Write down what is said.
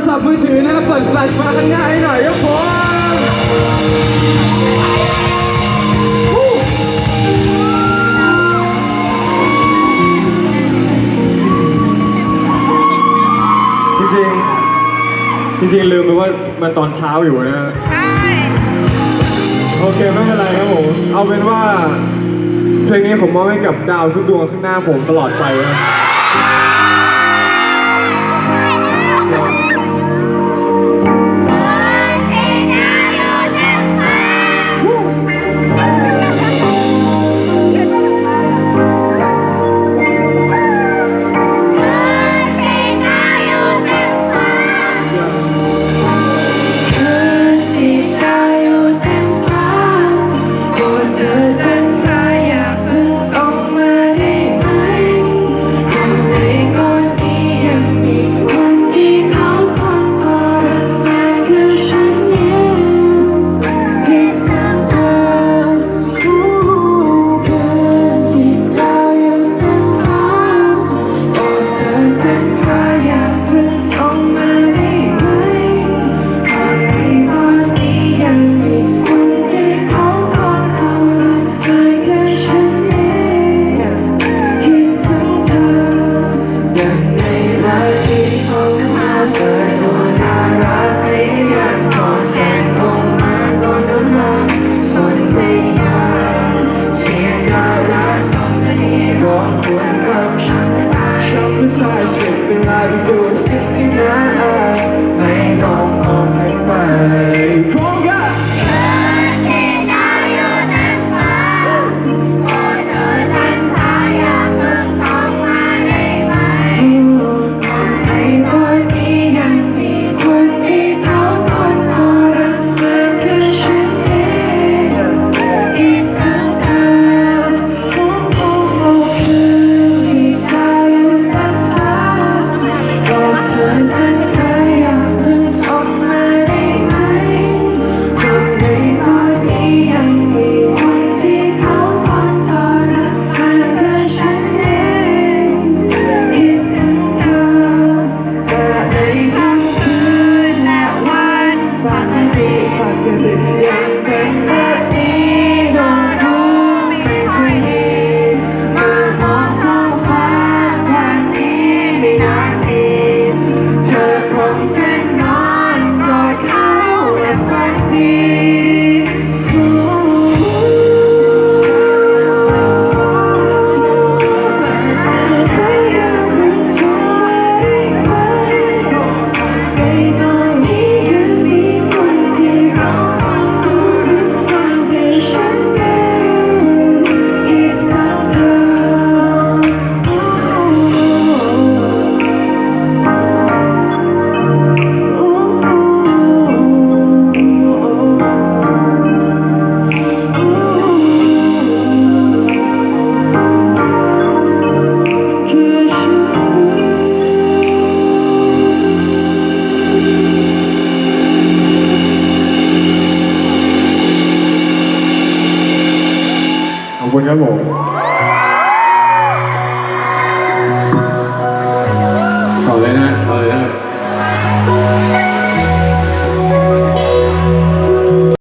ศัพท์มือถือนะครับเปิดแฟลชมาข้างหน้าให้หน่อยครับผมจริงลืมไปว่ามันตอนเช้าอยู่นะใช่โอเคไม่เป็นไรครับผมเอาเป็นว่าเพลงนี้ผมมอบให้กับดาวทุกดวงข้างหน้าผมตลอดไปนะขอบคุณครับผม